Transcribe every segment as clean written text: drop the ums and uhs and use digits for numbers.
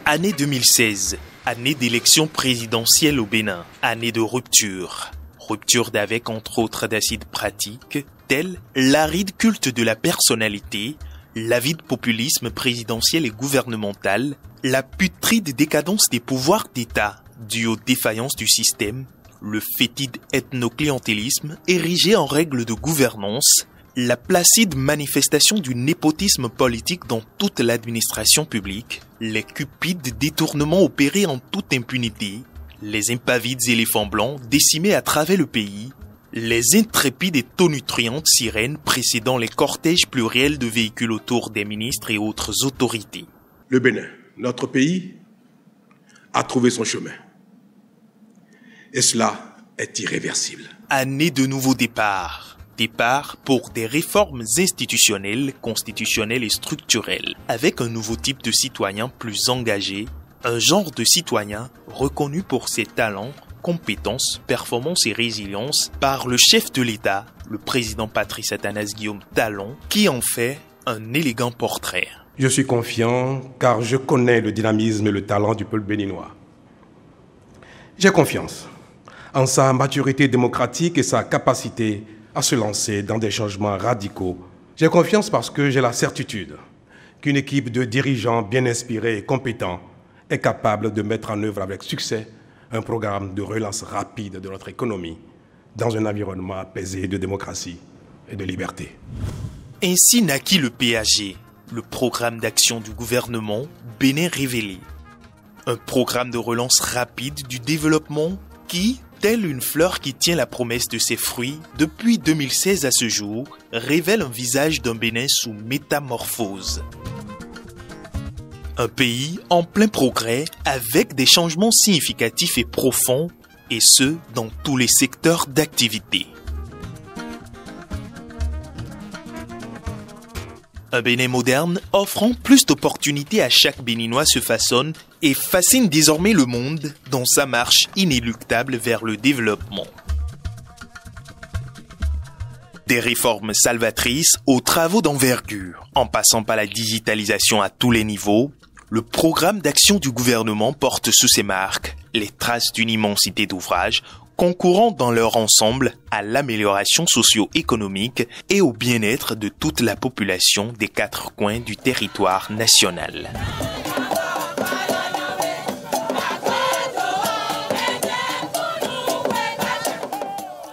Année 2016, année d'élection présidentielle au Bénin, année de rupture. Rupture d'avec entre autres d'acides pratiques, tels l'aride culte de la personnalité, l'avide populisme présidentiel et gouvernemental, la putride décadence des pouvoirs d'État, due aux défaillances du système, le fétide ethno-clientélisme érigé en règle de gouvernance, la placide manifestation du népotisme politique dans toute l'administration publique, les cupides détournements opérés en toute impunité, les impavides éléphants blancs décimés à travers le pays, les intrépides et tonitruantes sirènes précédant les cortèges pluriels de véhicules autour des ministres et autres autorités. Le Bénin, notre pays, a trouvé son chemin. Et cela est irréversible. Année de nouveau départ. Départ pour des réformes institutionnelles, constitutionnelles et structurelles, avec un nouveau type de citoyen plus engagé, un genre de citoyen reconnu pour ses talents, compétences, performances et résilience par le chef de l'État, le président Patrice Athanase Guillaume Talon, qui en fait un élégant portrait. Je suis confiant car je connais le dynamisme et le talent du peuple béninois. J'ai confiance en sa maturité démocratique et sa capacité à se lancer dans des changements radicaux. J'ai confiance parce que j'ai la certitude qu'une équipe de dirigeants bien inspirés et compétents est capable de mettre en œuvre avec succès un programme de relance rapide de notre économie dans un environnement apaisé de démocratie et de liberté. Ainsi naquit le PAG, le programme d'action du gouvernement Bénin révélé. Un programme de relance rapide du développement qui, telle une fleur qui tient la promesse de ses fruits, depuis 2016 à ce jour, révèle un visage d'un Bénin sous métamorphose. Un pays en plein progrès, avec des changements significatifs et profonds, et ce, dans tous les secteurs d'activité. Un Bénin moderne offrant plus d'opportunités à chaque Béninois se façonne et fascine désormais le monde dans sa marche inéluctable vers le développement. Des réformes salvatrices aux travaux d'envergure, en passant par la digitalisation à tous les niveaux, le programme d'action du gouvernement porte sous ses marques les traces d'une immensité d'ouvrages concourant dans leur ensemble à l'amélioration socio-économique et au bien-être de toute la population des 4 coins du territoire national.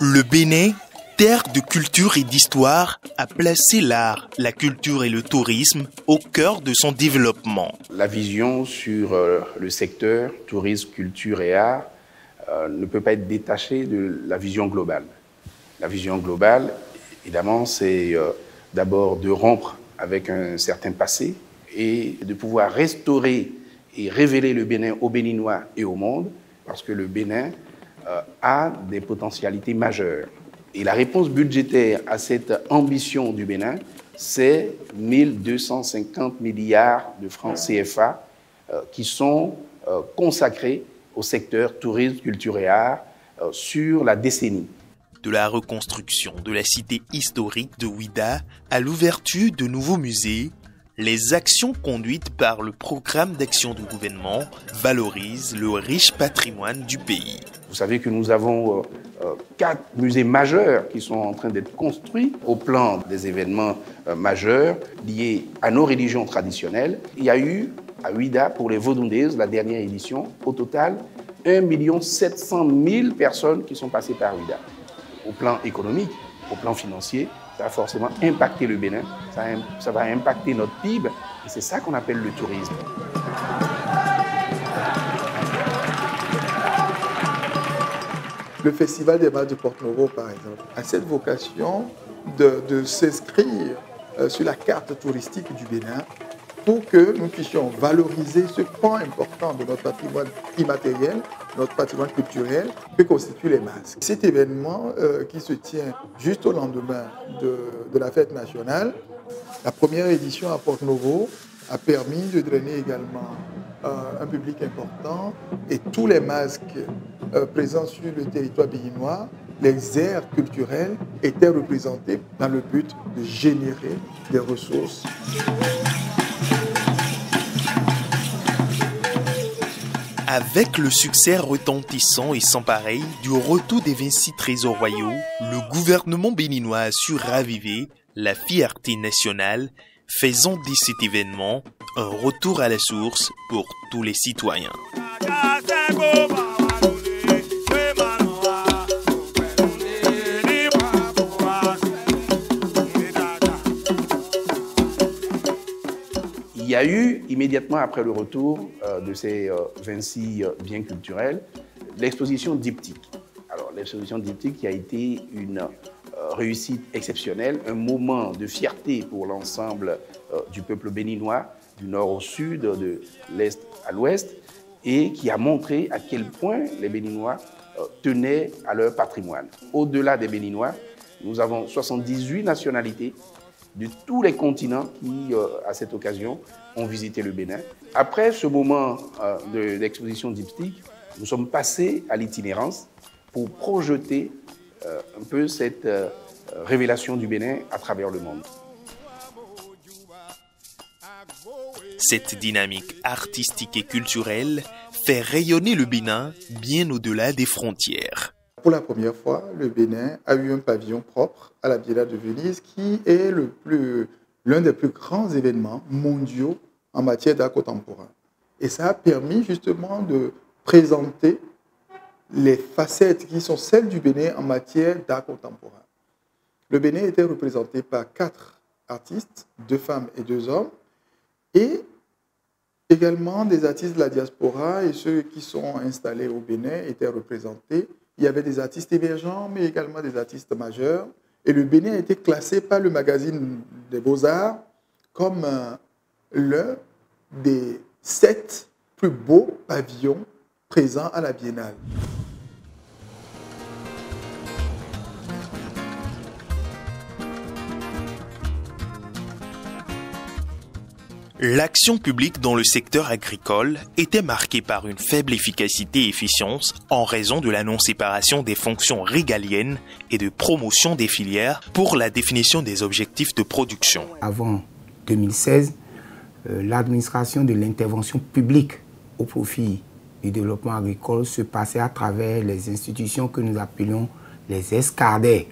Le Bénin, terre de culture et d'histoire, a placé l'art, la culture et le tourisme au cœur de son développement. La vision sur le secteur tourisme, culture et art ne peut pas être détachée de la vision globale. La vision globale, évidemment, c'est d'abord de rompre avec un certain passé et de pouvoir restaurer et révéler le Bénin aux Béninois et au monde, parce que le Bénin a des potentialités majeures. Et la réponse budgétaire à cette ambition du Bénin, c'est 1250 milliards de francs CFA qui sont consacrés au secteur tourisme, culture et art sur la décennie. De la reconstruction de la cité historique de Ouidah à l'ouverture de nouveaux musées, les actions conduites par le programme d'action du gouvernement valorisent le riche patrimoine du pays. Vous savez que nous avons 4 musées majeurs qui sont en train d'être construits au plan des événements majeurs liés à nos religions traditionnelles. Il y a eu à Ouidah, pour les Vaudundés, la dernière édition, au total, 1 700 000 personnes qui sont passées par Ouidah. Au plan économique, au plan financier, ça a forcément impacté le Bénin, ça va impacter notre PIB, et c'est ça qu'on appelle le tourisme. Le Festival des Bals de Porto-Novo, par exemple, a cette vocation de s'inscrire sur la carte touristique du Bénin pour que nous puissions valoriser ce pan important de notre patrimoine immatériel, notre patrimoine culturel, que constituent les masques. Cet événement qui se tient juste au lendemain de la fête nationale, la première édition à Porto-Novo a permis de drainer également un public important et tous les masques présents sur le territoire béninois, les aires culturelles étaient représentés dans le but de générer des ressources. Avec le succès retentissant et sans pareil du retour des 26 trésors royaux, le gouvernement béninois a su raviver la fierté nationale, faisant de cet événement un retour à la source pour tous les citoyens. Il y a eu, immédiatement après le retour de ces 26 biens culturels, l'exposition diptyque. Alors, l'exposition diptyque qui a été une réussite exceptionnelle, un moment de fierté pour l'ensemble du peuple béninois, du nord au sud, de l'est à l'ouest, et qui a montré à quel point les Béninois tenaient à leur patrimoine. Au-delà des Béninois, nous avons 78 nationalités de tous les continents qui, à cette occasion, ont visité le Bénin. Après ce moment de l'exposition diptyque, nous sommes passés à l'itinérance pour projeter un peu cette révélation du Bénin à travers le monde. Cette dynamique artistique et culturelle fait rayonner le Bénin bien au-delà des frontières. Pour la première fois, le Bénin a eu un pavillon propre à la Biennale de Venise qui est l'un des plus grands événements mondiaux en matière d'art contemporain. Et ça a permis justement de présenter les facettes qui sont celles du Bénin en matière d'art contemporain. Le Bénin était représenté par 4 artistes, 2 femmes et 2 hommes, et également des artistes de la diaspora et ceux qui sont installés au Bénin étaient représentés. Il y avait des artistes émergents, mais également des artistes majeurs. Et le Bénin a été classé par le magazine des Beaux-Arts comme l'un des 7 plus beaux pavillons présents à la Biennale. L'action publique dans le secteur agricole était marquée par une faible efficacité et efficience en raison de la non-séparation des fonctions régaliennes et de promotion des filières pour la définition des objectifs de production. Avant 2016, l'administration de l'intervention publique au profit du développement agricole se passait à travers les institutions que nous appelions les escadères,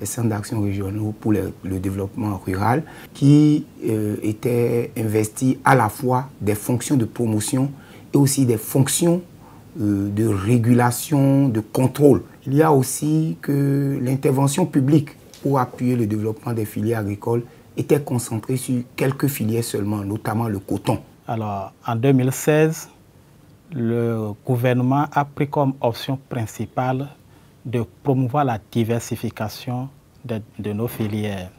les centres d'action régionaux pour le développement rural, qui étaient investis à la fois des fonctions de promotion et aussi des fonctions de régulation, de contrôle. Il y a aussi que l'intervention publique pour appuyer le développement des filières agricoles était concentrée sur quelques filières seulement, notamment le coton. Alors, en 2016, le gouvernement a pris comme option principale de promouvoir la diversification de nos filières.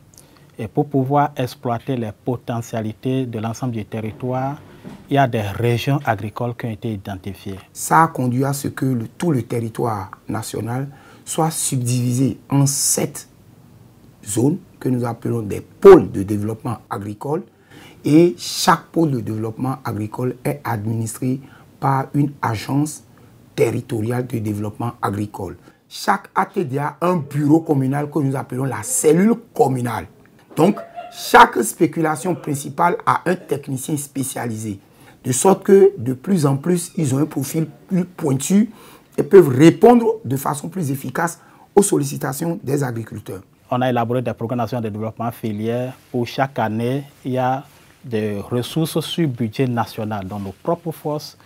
Et pour pouvoir exploiter les potentialités de l'ensemble du territoire, il y a des régions agricoles qui ont été identifiées. Ça a conduit à ce que tout le territoire national soit subdivisé en 7 zones que nous appelons des pôles de développement agricole. Et chaque pôle de développement agricole est administré par une agence territoriale de développement agricole. Chaque ATD a un bureau communal que nous appelons la cellule communale. Donc, chaque spéculation principale a un technicien spécialisé. De sorte que, de plus en plus, ils ont un profil plus pointu et peuvent répondre de façon plus efficace aux sollicitations des agriculteurs. On a élaboré des programmes nationaux de développement filière où chaque année, il y a des ressources sur budget national, dans nos propres forces,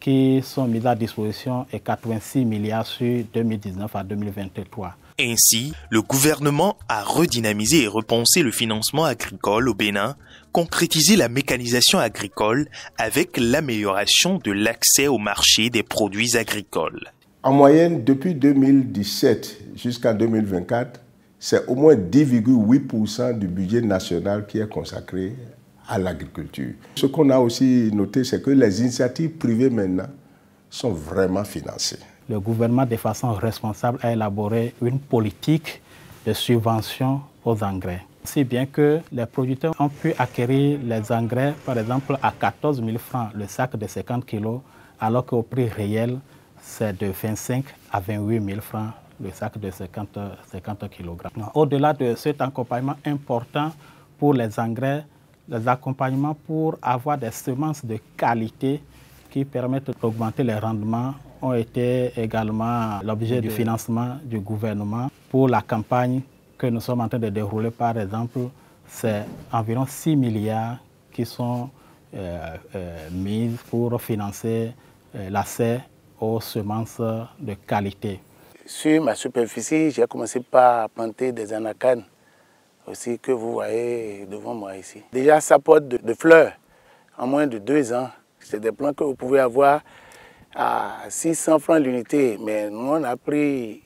qui sont mises à disposition et 86 milliards sur 2019 à 2023. Ainsi, le gouvernement a redynamisé et repensé le financement agricole au Bénin, concrétisé la mécanisation agricole avec l'amélioration de l'accès au marché des produits agricoles. En moyenne, depuis 2017 jusqu'en 2024, c'est au moins 10,8% du budget national qui est consacré à l'agriculture. Ce qu'on a aussi noté, c'est que les initiatives privées maintenant sont vraiment financées. Le gouvernement, de façon responsable, a élaboré une politique de subvention aux engrais. Si bien que les producteurs ont pu acquérir les engrais, par exemple, à 14 000 francs le sac de 50 kg, alors qu'au prix réel, c'est de 25 à 28 000 francs le sac de 50 kg. Au-delà de cet accompagnement important pour les engrais, les accompagnements pour avoir des semences de qualité qui permettent d'augmenter les rendements ont été également l'objet du financement du gouvernement. Pour la campagne que nous sommes en train de dérouler, par exemple, c'est environ 6 milliards qui sont mis pour financer l'accès aux semences de qualité. Sur ma superficie, j'ai commencé par planter des anacanes aussi que vous voyez devant moi ici. Déjà, ça porte de fleurs en moins de 2 ans. C'est des plants que vous pouvez avoir à 600 francs l'unité, mais nous on a pris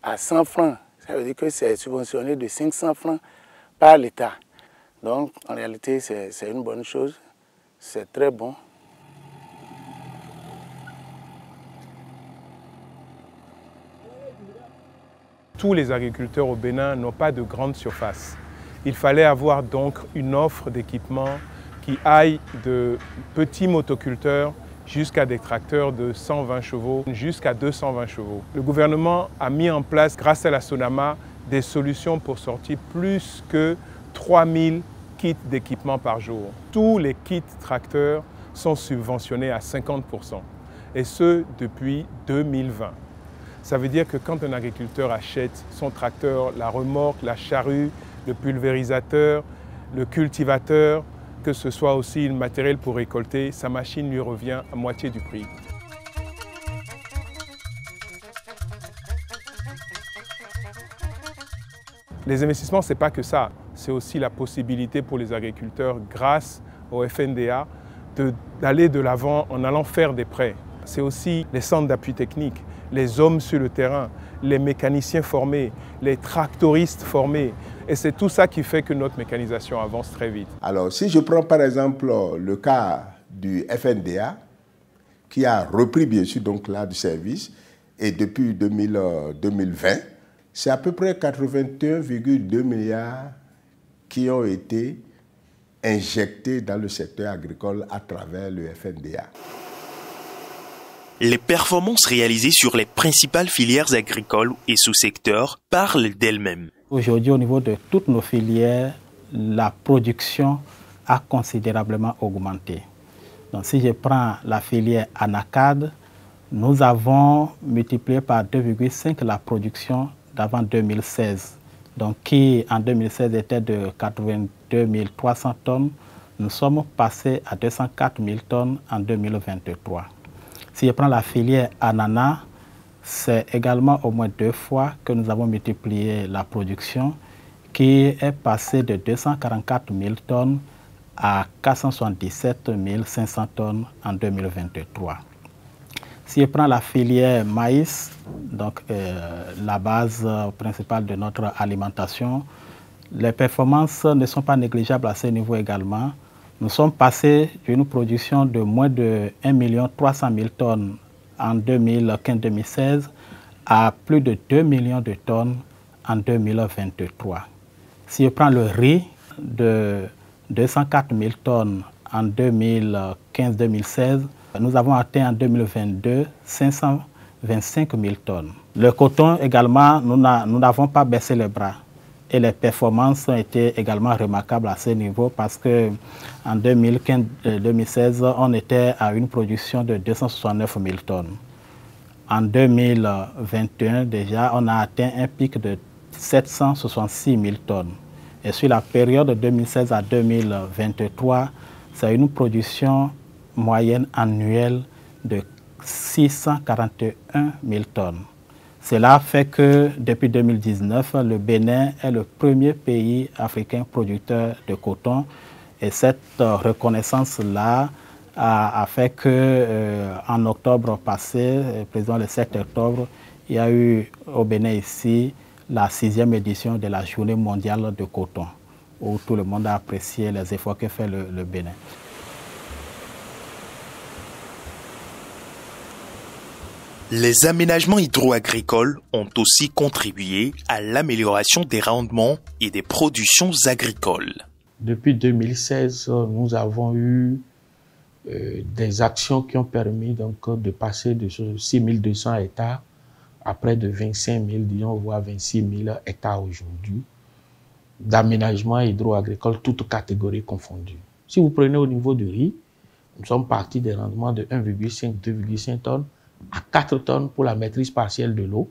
à 100 francs. Ça veut dire que c'est subventionné de 500 francs par l'État. Donc en réalité, c'est une bonne chose, c'est très bon. Tous les agriculteurs au Bénin n'ont pas de grande surface. Il fallait avoir donc une offre d'équipement qui aille de petits motoculteurs jusqu'à des tracteurs de 120 chevaux, jusqu'à 220 chevaux. Le gouvernement a mis en place, grâce à la SONAMA, des solutions pour sortir plus que 3000 kits d'équipement par jour. Tous les kits tracteurs sont subventionnés à 50%, et ce depuis 2020. Ça veut dire que quand un agriculteur achète son tracteur, la remorque, la charrue, le pulvérisateur, le cultivateur, que ce soit aussi le matériel pour récolter, sa machine lui revient à moitié du prix. Les investissements, ce n'est pas que ça, c'est aussi la possibilité pour les agriculteurs, grâce au FNDA, d'aller de l'avant en allant faire des prêts. C'est aussi les centres d'appui technique, les hommes sur le terrain, les mécaniciens formés, les tractoristes formés. Et c'est tout ça qui fait que notre mécanisation avance très vite. Alors, si je prends par exemple le cas du FNDA, qui a repris bien sûr donc là du service, et depuis 2020, c'est à peu près 81,2 milliards qui ont été injectés dans le secteur agricole à travers le FNDA. Les performances réalisées sur les principales filières agricoles et sous-secteurs parlent d'elles-mêmes. Aujourd'hui, au niveau de toutes nos filières, la production a considérablement augmenté. Donc, si je prends la filière anacarde, nous avons multiplié par 2,5 la production d'avant 2016. Donc, qui en 2016 était de 82 300 tonnes, nous sommes passés à 204 000 tonnes en 2023. Si je prends la filière ananas, c'est également au moins 2 fois que nous avons multiplié la production, qui est passée de 244 000 tonnes à 477 500 tonnes en 2023. Si je prends la filière maïs, donc la base principale de notre alimentation, les performances ne sont pas négligeables à ce niveau également. Nous sommes passés d'une production de moins de 1 300 000 tonnes en 2015-2016 à plus de 2 millions de tonnes en 2023. Si je prends le riz de 204 000 tonnes en 2015-2016, nous avons atteint en 2022 525 000 tonnes. Le coton également, nous n'avons pas baissé les bras. Et les performances ont été également remarquables à ce niveau parce qu'en 2015-2016, on était à une production de 269 000 tonnes. En 2021, déjà, on a atteint un pic de 766 000 tonnes. Et sur la période de 2016 à 2023, c'est une production moyenne annuelle de 641 000 tonnes. Cela fait que depuis 2019, le Bénin est le premier pays africain producteur de coton. Et cette reconnaissance-là a fait qu'en octobre passé, président le 7 octobre, il y a eu au Bénin ici la 6e édition de la Journée mondiale de coton, où tout le monde a apprécié les efforts que fait le Bénin. Les aménagements hydro-agricoles ont aussi contribué à l'amélioration des rendements et des productions agricoles. Depuis 2016, nous avons eu des actions qui ont permis donc, de passer de 6 200 hectares à près de 25 000, disons, voire 26 000 hectares aujourd'hui, d'aménagement hydro-agricole, toutes catégories confondues. Si vous prenez au niveau du riz, Nous sommes partis des rendements de 1,5, 2,5 tonnes à 4 tonnes pour la maîtrise partielle de l'eau.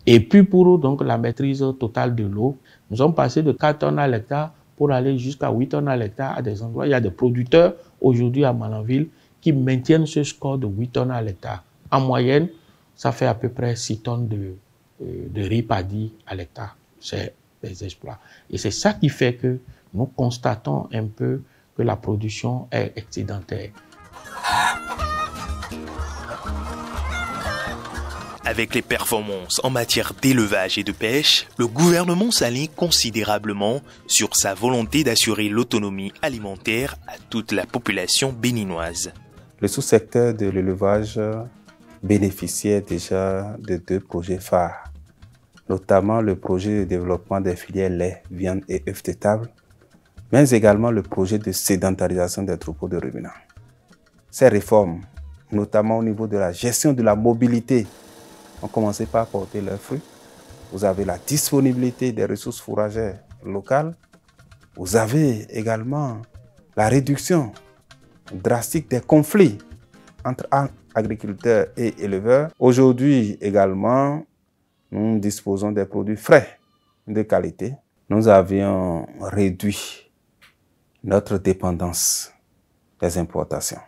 Et puis pour donc la maîtrise totale de l'eau, nous sommes passés de 4 tonnes à l'hectare pour aller jusqu'à 8 tonnes à l'hectare à des endroits. Il y a des producteurs aujourd'hui à Malanville qui maintiennent ce score de 8 tonnes à l'hectare. En moyenne, ça fait à peu près 6 tonnes de riz paddy à l'hectare. C'est des exploits. Et c'est ça qui fait que nous constatons un peu que la production est excédentaire. Avec les performances en matière d'élevage et de pêche, le gouvernement s'aligne considérablement sur sa volonté d'assurer l'autonomie alimentaire à toute la population béninoise. Le sous-secteur de l'élevage bénéficiait déjà de 2 projets phares, notamment le projet de développement des filières lait, viande et œufs de table, mais également le projet de sédentarisation des troupeaux de ruminants. Ces réformes, notamment au niveau de la gestion de la mobilité, ont commencé par porter leurs fruits. Vous avez la disponibilité des ressources fourragères locales. Vous avez également la réduction drastique des conflits entre agriculteurs et éleveurs. Aujourd'hui également, nous disposons des produits frais de qualité. Nous avions réduit notre dépendance des importations.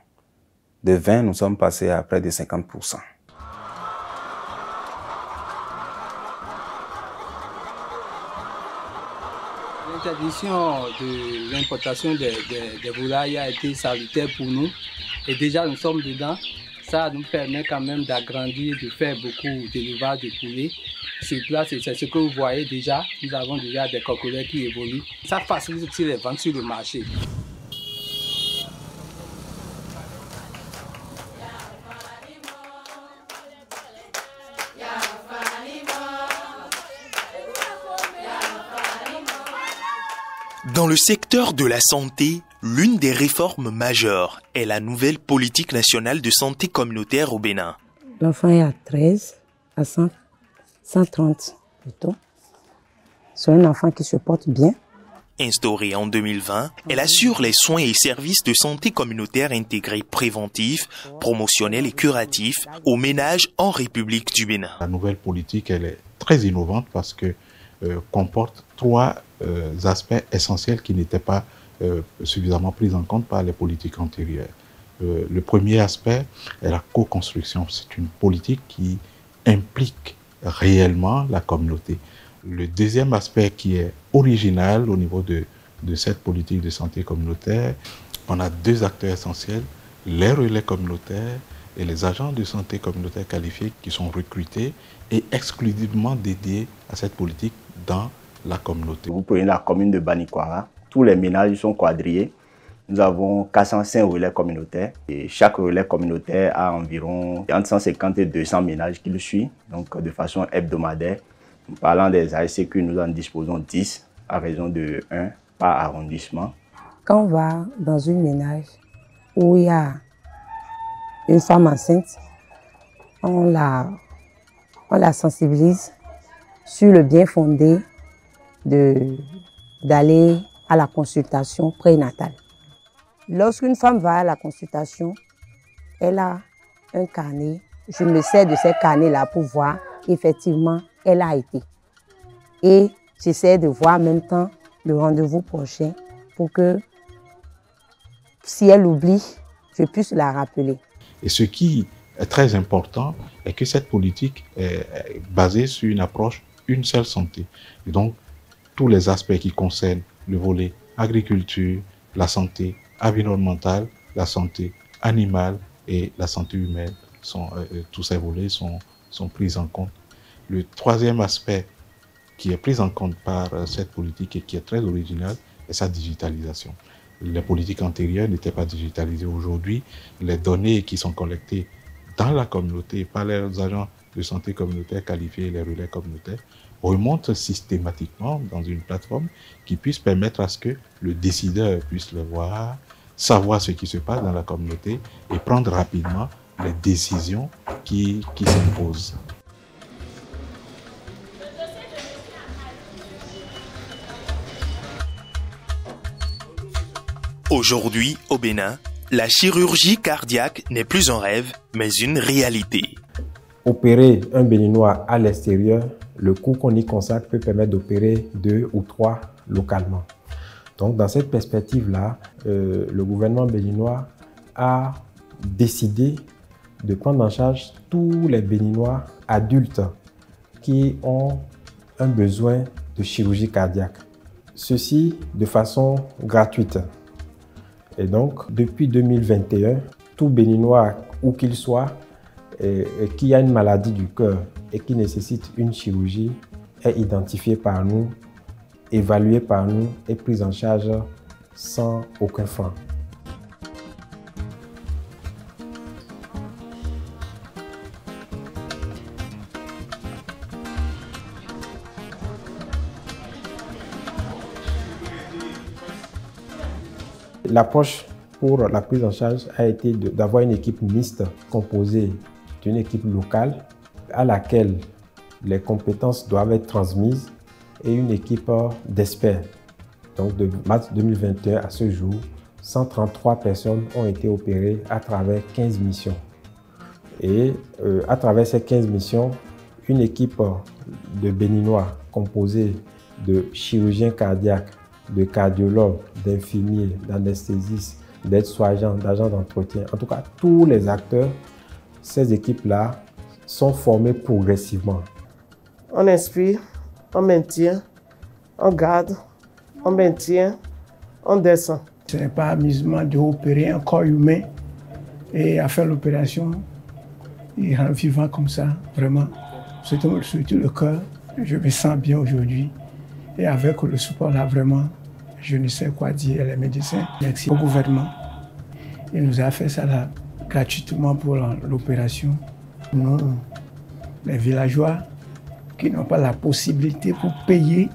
De 20, nous sommes passés à près de 50%. L'interdiction de l'importation des volailles a été salutaire pour nous et déjà nous sommes dedans. Ça nous permet quand même d'agrandir, de faire beaucoup d'élevage de poulets. Sur place, c'est ce que vous voyez déjà. Nous avons déjà des coquelicots qui évoluent. Ça facilite aussi les ventes sur le marché. Dans le secteur de la santé, l'une des réformes majeures est la nouvelle politique nationale de santé communautaire au Bénin. L'enfant est à 13, à 130 plutôt. C'est un enfant qui se porte bien. Instaurée en 2020, elle assure les soins et services de santé communautaire intégrés préventifs, promotionnels et curatifs aux ménages en République du Bénin. La nouvelle politique, elle est très innovante parce que comporte 3 aspects essentiels qui n'étaient pas suffisamment pris en compte par les politiques antérieures. Le premier aspect est la co-construction. C'est une politique qui implique réellement la communauté. Le deuxième aspect qui est original au niveau de cette politique de santé communautaire, on a 2 acteurs essentiels, les relais communautaires et les agents de santé communautaire qualifiés qui sont recrutés et exclusivement dédiés à cette politique dans la communauté. Vous prenez la commune de Banikwara, tous les ménages sont quadrillés. Nous avons 405 relais communautaires et chaque relais communautaire a environ entre 150 et 200 ménages qui le suivent, donc de façon hebdomadaire. Parlant des ASCQ, nous en disposons 10 à raison de 1 par arrondissement. Quand on va dans une ménage où il y a une femme enceinte, on la sensibilise sur le bien fondé d'aller à la consultation prénatale. Lorsqu'une femme va à la consultation, elle a un carnet. Je me sers de ces carnets-là pour voir effectivement elle a été. Et j'essaie de voir en même temps le rendez-vous prochain pour que si elle oublie, je puisse la rappeler. Et ce qui est très important est que cette politique est basée sur une approche une seule santé. Et donc, tous les aspects qui concernent le volet agriculture, la santé environnementale, la santé animale et la santé humaine, tous ces volets sont pris en compte. Le troisième aspect qui est pris en compte par cette politique et qui est très original est sa digitalisation. Les politiques antérieures n'étaient pas digitalisées. Aujourd'hui, les données qui sont collectées dans la communauté par les agents de santé communautaire qualifiés, les relais communautaires, remontent systématiquement dans une plateforme qui puisse permettre à ce que le décideur puisse le voir, savoir ce qui se passe dans la communauté et prendre rapidement les décisions qui s'imposent. Aujourd'hui, au Bénin, la chirurgie cardiaque n'est plus un rêve, mais une réalité. Opérer un Béninois à l'extérieur, le coût qu'on y consacre peut permettre d'opérer 2 ou 3 localement. Donc dans cette perspective-là, le gouvernement béninois a décidé de prendre en charge tous les Béninois adultes qui ont un besoin de chirurgie cardiaque. Ceci de façon gratuite. Et donc, depuis 2021, tout Béninois, où qu'il soit, qui a une maladie du cœur et qui nécessite une chirurgie, est identifié par nous, évalué par nous et pris en charge sans aucun franc. L'approche pour la prise en charge a été d'avoir une équipe mixte composée d'une équipe locale à laquelle les compétences doivent être transmises et une équipe d'experts. Donc de mars 2021 à ce jour, 133 personnes ont été opérées à travers 15 missions. Et à travers ces 15 missions, une équipe de Béninois composée de chirurgiens cardiaques, de cardiologues, d'infirmiers, d'anesthésistes, d'aides-soignants, d'agents d'entretien, en tout cas tous les acteurs, ces équipes-là sont formées progressivement. On inspire, on maintient, on garde, on maintient, on descend. Ce n'est pas amusement d'opérer un corps humain et à faire l'opération et rendre vivant comme ça, vraiment. Surtout le cœur, je me sens bien aujourd'hui. Et avec le support là, vraiment, je ne sais quoi dire les médecins. Merci au gouvernement. Il nous a fait ça là, gratuitement pour l'opération. Nous, les villageois qui n'ont pas la possibilité pour payer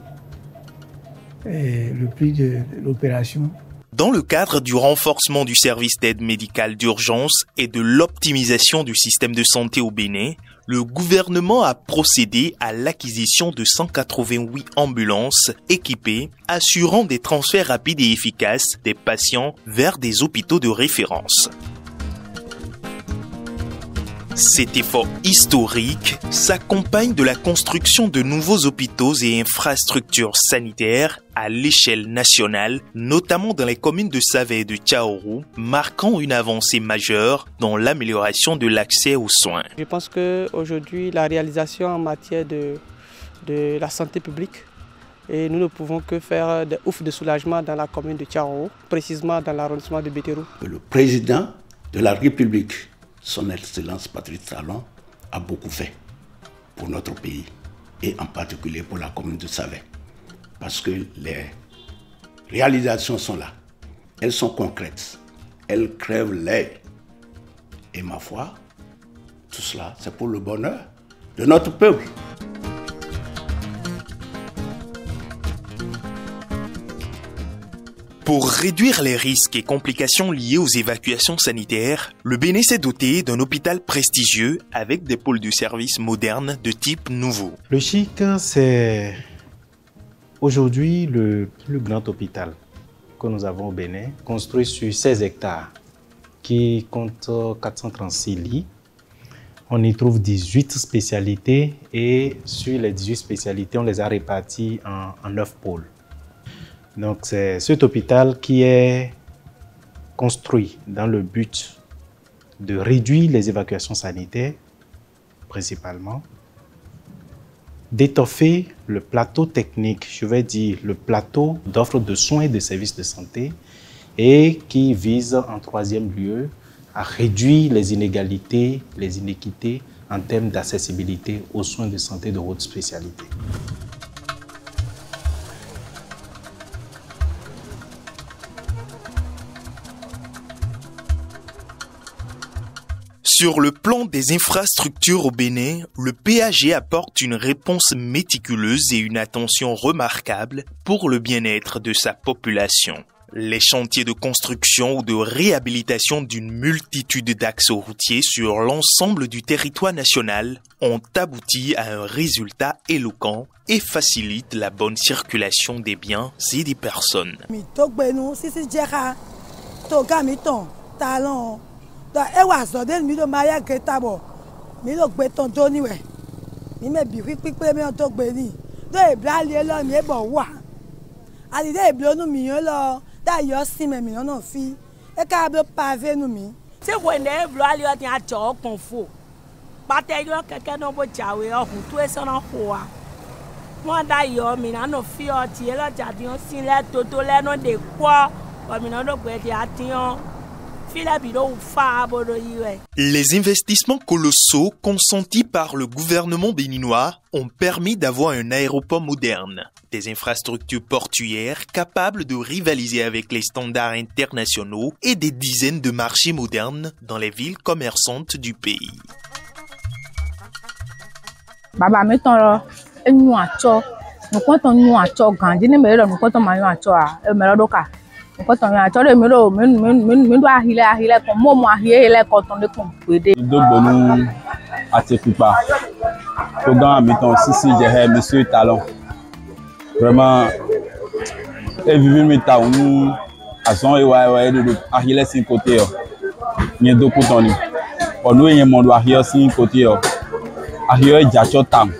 le prix de l'opération. Dans le cadre du renforcement du service d'aide médicale d'urgence et de l'optimisation du système de santé au Bénin, le gouvernement a procédé à l'acquisition de 188 ambulances équipées, assurant des transferts rapides et efficaces des patients vers des hôpitaux de référence. Cet effort historique s'accompagne de la construction de nouveaux hôpitaux et infrastructures sanitaires à l'échelle nationale, notamment dans les communes de Savé et de Tchaourou, marquant une avancée majeure dans l'amélioration de l'accès aux soins. Je pense qu'aujourd'hui, la réalisation en matière de la santé publique, et nous ne pouvons que faire des oufs de soulagement dans la commune de Tchaourou, précisément dans l'arrondissement de Bétérou. Le président de la République, Son Excellence Patrice Talon, a beaucoup fait pour notre pays et en particulier pour la commune de Savé. Parce que les réalisations sont là, elles sont concrètes, elles crèvent l'œil. Et ma foi, tout cela, c'est pour le bonheur de notre peuple. Pour réduire les risques et complications liées aux évacuations sanitaires, le Bénin s'est doté d'un hôpital prestigieux avec des pôles de services modernes de type nouveau. Le CHIC, c'est aujourd'hui le plus grand hôpital que nous avons au Bénin, construit sur 16 hectares, qui compte 436 lits. On y trouve 18 spécialités et sur les 18 spécialités, on les a réparties en 9 pôles. Donc c'est cet hôpital qui est construit dans le but de réduire les évacuations sanitaires, principalement, d'étoffer le plateau technique, je vais dire le plateau d'offres de soins et de services de santé, et qui vise en troisième lieu à réduire les inégalités, les inéquités en termes d'accessibilité aux soins de santé de haute spécialité. Sur le plan des infrastructures au Bénin, le PAG apporte une réponse méticuleuse et une attention remarquable pour le bien-être de sa population. Les chantiers de construction ou de réhabilitation d'une multitude d'axes routiers sur l'ensemble du territoire national ont abouti à un résultat éloquent et facilitent la bonne circulation des biens et des personnes. talent. Donc, et ouais, ça donne mi de maya que tabo. Mi le béton toni ouais. Mi me bi quick mi on tok beni. Donc e bla li lo mi e bo wa. Ali de e blo no mi yo lo. Da yo si me mi no fi. E ka blo pavé no mi. Se ko ne blo ali o ti a cho konfo. Pa te yo keke no bo jawe o hu tu e so no ho a. Mo da yo mi na no fi o ti e lo ja ti on sin le toto le no de kwa. O mi no do gbe ti a ti on. Les investissements colossaux consentis par le gouvernement béninois ont permis d'avoir un aéroport moderne, des infrastructures portuaires capables de rivaliser avec les standards internationaux et des dizaines de marchés modernes dans les villes commerçantes du pays. Baba mettons là, nous acho, nous comptons nous acho gandi ne me nous comptons mayo acho a, me lo doka. Nous comptons acho le me lo me do ahile comme moi ahile quand on est complété. De bonu atekupa. Programme mettons si j'ai monsieur Talon. Vraiment et vivre meta nous azon e wa de ahile sin côté yo. Ni do kutoni. On nous y mon do ahile sin côté yo. Ahile jacho tam.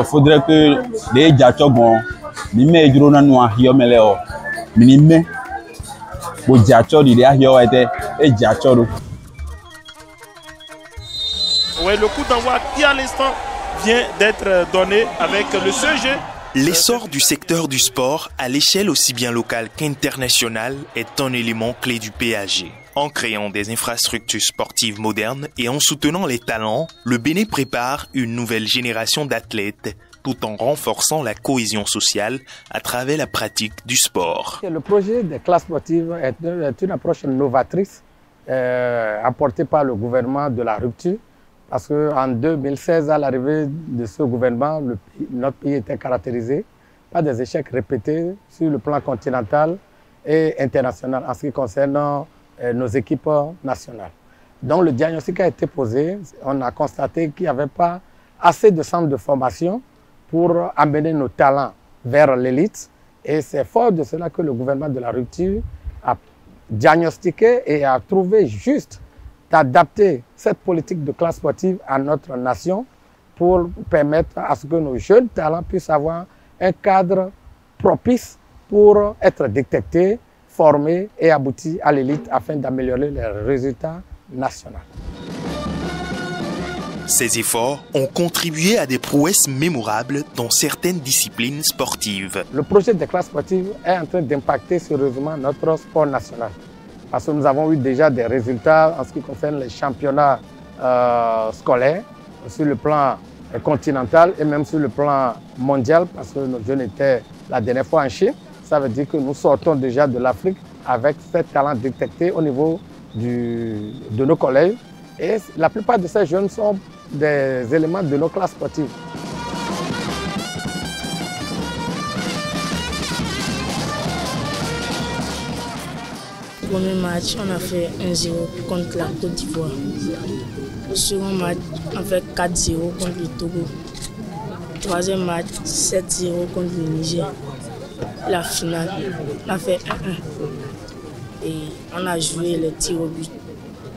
Faudrait que les jacho bon ni me juro na no ahile mele o. Minime bo jacho di ahile o ete e jacho do. Ouais, le coup d'envoi qui à l'instant vient d'être donné avec le CG. L'essor du secteur du sport à l'échelle aussi bien locale qu'internationale est un élément clé du PAG. En créant des infrastructures sportives modernes et en soutenant les talents, le Bénin prépare une nouvelle génération d'athlètes tout en renforçant la cohésion sociale à travers la pratique du sport. Le projet des classes sportives est une approche novatrice apportée par le gouvernement de la rupture. Parce qu'en 2016, à l'arrivée de ce gouvernement, notre pays était caractérisé par des échecs répétés sur le plan continental et international en ce qui concerne nos équipes nationales. Donc le diagnostic a été posé, on a constaté qu'il n'y avait pas assez de centres de formation pour amener nos talents vers l'élite. Et c'est fort de cela que le gouvernement de la rupture a diagnostiqué et a trouvé juste d'adapter cette politique de classe sportive à notre nation pour permettre à ce que nos jeunes talents puissent avoir un cadre propice pour être détectés, formés et aboutis à l'élite afin d'améliorer les résultats nationaux. Ces efforts ont contribué à des prouesses mémorables dans certaines disciplines sportives. Le projet des classes sportives est en train d'impacter sérieusement notre sport national. Parce que nous avons eu déjà des résultats en ce qui concerne les championnats scolaires, sur le plan continental et même sur le plan mondial, parce que nos jeunes étaient la dernière fois en Chine. Ça veut dire que nous sortons déjà de l'Afrique avec ces talents détectés au niveau de nos collèges. Et la plupart de ces jeunes sont des éléments de nos classes sportives. Le premier match, on a fait 1-0 contre la Côte d'Ivoire. Le second match, on a fait 4-0 contre le Togo. Le troisième match, 7-0 contre le Niger. La finale, on a fait 1-1. Et on a joué les tirs au but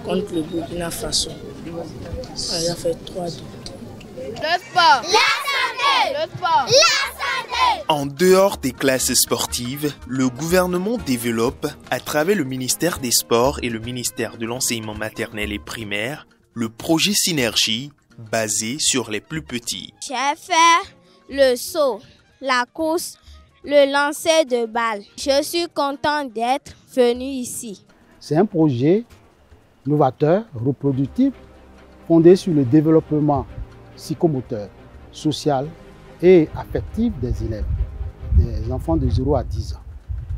contre le Burkina Faso. On a fait 3-2. Le sport, la santé, le sport, la santé. En dehors des classes sportives, le gouvernement développe, à travers le ministère des Sports et le ministère de l'Enseignement maternel et primaire, le projet Synergie basé sur les plus petits. J'ai fait le saut, la course, le lancer de balle. Je suis content d'être venu ici. C'est un projet novateur, reproductible, fondé sur le développement psychomoteur, social et affectif des élèves, des enfants de 0 à 10 ans.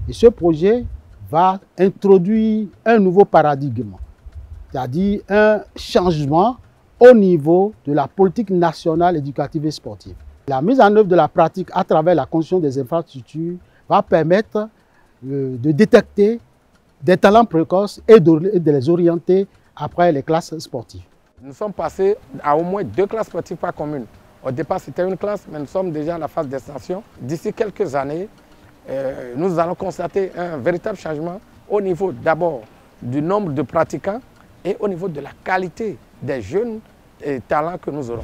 Et ce projet va introduire un nouveau paradigme, c'est-à-dire un changement au niveau de la politique nationale éducative et sportive. La mise en œuvre de la pratique à travers la construction des infrastructures va permettre de détecter des talents précoces et de les orienter après les classes sportives. Nous sommes passés à au moins 2 classes sportives par commune. Au départ, c'était une classe, mais nous sommes déjà à la phase d'extension. D'ici quelques années, nous allons constater un véritable changement au niveau d'abord du nombre de pratiquants et au niveau de la qualité des jeunes talents que nous aurons.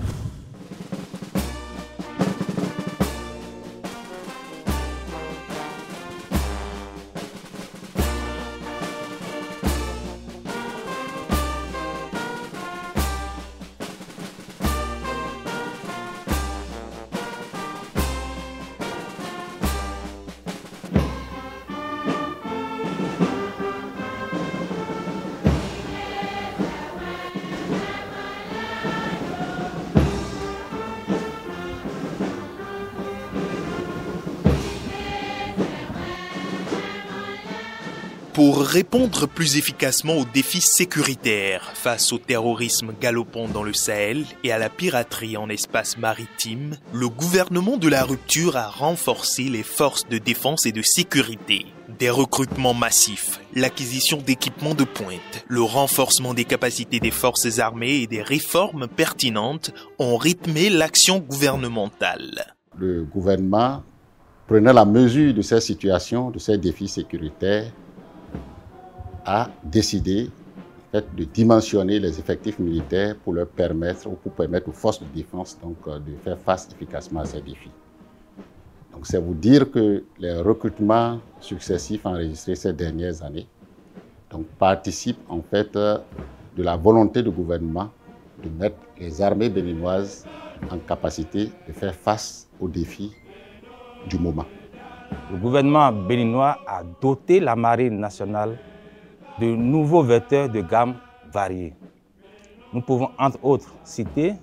Pour répondre plus efficacement aux défis sécuritaires face au terrorisme galopant dans le Sahel et à la piraterie en espace maritime, le gouvernement de la rupture a renforcé les forces de défense et de sécurité. Des recrutements massifs, l'acquisition d'équipements de pointe, le renforcement des capacités des forces armées et des réformes pertinentes ont rythmé l'action gouvernementale. Le gouvernement, prenant la mesure de ces situations, de ces défis sécuritaires, a décidé de dimensionner les effectifs militaires pour leur permettre, ou pour permettre aux forces de défense de faire face efficacement à ces défis. Donc c'est vous dire que les recrutements successifs enregistrés ces dernières années participent en fait de la volonté du gouvernement de mettre les armées béninoises en capacité de faire face aux défis du moment. Le gouvernement béninois a doté la marine nationale de nouveaux vecteurs de gamme variés. Nous pouvons entre autres citer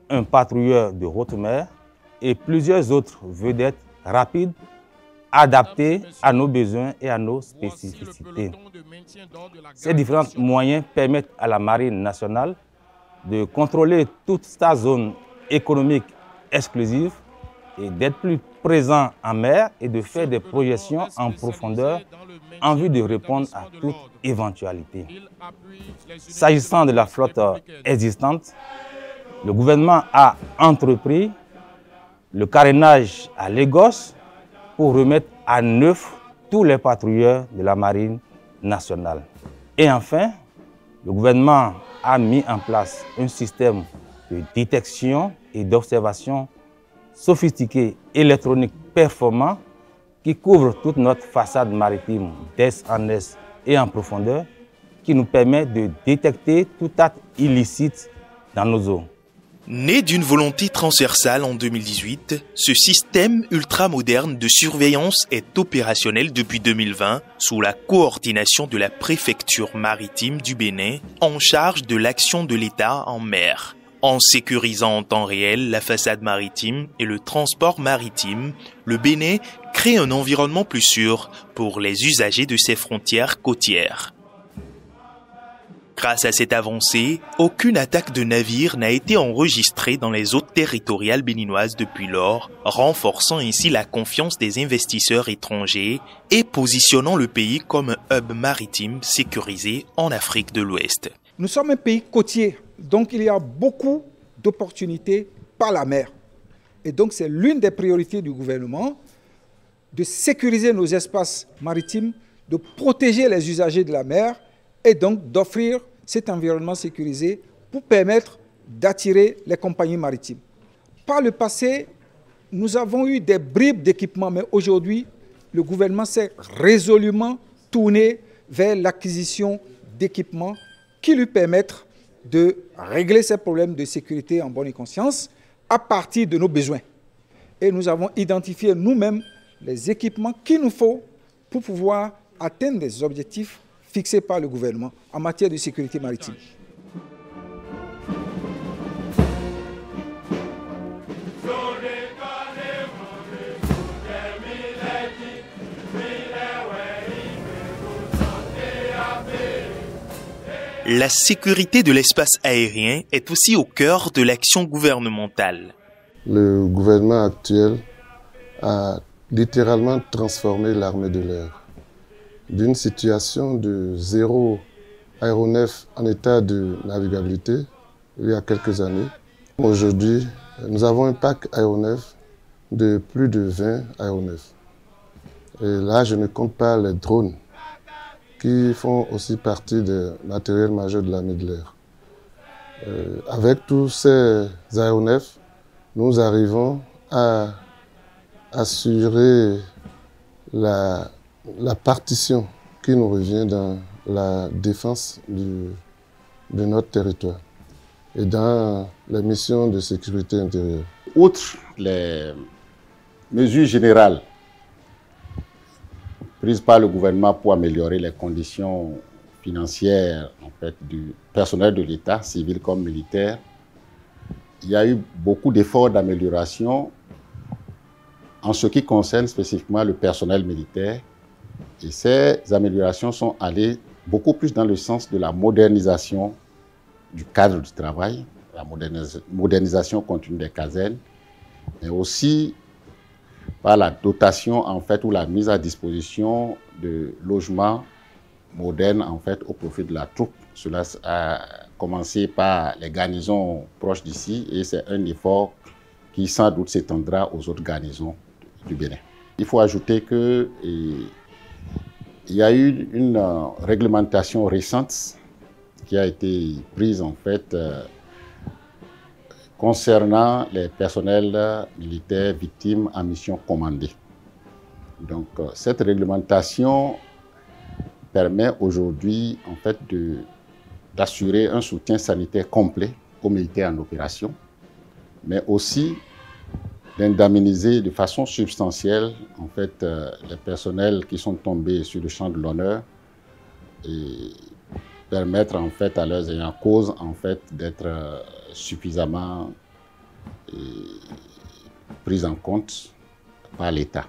un patrouilleur de haute mer et plusieurs autres vedettes rapides adaptées à nos besoins et à nos spécificités. Ces différents moyens permettent à la marine nationale de contrôler toute sa zone économique exclusive et d'être plus présent en mer et de faire des projections en profondeur en vue de répondre à toute éventualité. S'agissant de la flotte existante, le gouvernement a entrepris le carénage à Lagos pour remettre à neuf tous les patrouilleurs de la marine nationale. Et enfin, le gouvernement a mis en place un système de détection et d'observation sophistiqué, électronique, performant, qui couvre toute notre façade maritime d'est en est et en profondeur, qui nous permet de détecter tout acte illicite dans nos eaux. Né d'une volonté transversale en 2018, ce système ultramoderne de surveillance est opérationnel depuis 2020 sous la coordination de la préfecture maritime du Bénin en charge de l'action de l'État en mer. En sécurisant en temps réel la façade maritime et le transport maritime, le Bénin crée un environnement plus sûr pour les usagers de ses frontières côtières. Grâce à cette avancée, aucune attaque de navire n'a été enregistrée dans les eaux territoriales béninoises depuis lors, renforçant ainsi la confiance des investisseurs étrangers et positionnant le pays comme un hub maritime sécurisé en Afrique de l'Ouest. Nous sommes un pays côtier, donc il y a beaucoup d'opportunités par la mer. Et donc c'est l'une des priorités du gouvernement de sécuriser nos espaces maritimes, de protéger les usagers de la mer et donc d'offrir cet environnement sécurisé pour permettre d'attirer les compagnies maritimes. Par le passé, nous avons eu des bribes d'équipement, mais aujourd'hui, le gouvernement s'est résolument tourné vers l'acquisition d'équipements qui lui permettent de régler ces problèmes de sécurité en bonne et conscience à partir de nos besoins. Et nous avons identifié nous-mêmes les équipements qu'il nous faut pour pouvoir atteindre les objectifs fixés par le gouvernement en matière de sécurité maritime. La sécurité de l'espace aérien est aussi au cœur de l'action gouvernementale. Le gouvernement actuel a littéralement transformé l'armée de l'air d'une situation de 0 aéronef en état de navigabilité il y a quelques années. Aujourd'hui, nous avons un parc aéronef de plus de 20 aéronefs. Et là, je ne compte pas les drones qui font aussi partie des matériels majeurs de l'armée de l'air. Avec tous ces aéronefs, nous arrivons à assurer la partition qui nous revient dans la défense de notre territoire et dans les missions de sécurité intérieure. Outre les mesures générales prises par le gouvernement pour améliorer les conditions financières en fait, du personnel de l'État, civil comme militaire, il y a eu beaucoup d'efforts d'amélioration en ce qui concerne spécifiquement le personnel militaire. Et ces améliorations sont allées beaucoup plus dans le sens de la modernisation du cadre du travail, la modernisation continue des casernes, mais aussi par la dotation en fait ou la mise à disposition de logements modernes en fait au profit de la troupe. Cela a commencé par les garnisons proches d'ici et c'est un effort qui sans doute s'étendra aux autres garnisons du Bénin. Il faut ajouter que il y a eu une réglementation récente qui a été prise en fait concernant les personnels militaires victimes en mission commandée. Donc cette réglementation permet aujourd'hui en fait d'assurer un soutien sanitaire complet aux militaires en opération, mais aussi d'indemniser de façon substantielle en fait les personnels qui sont tombés sur le champ de l'honneur et permettre en fait à leurs ayants cause en fait d'être suffisamment pris en compte par l'État.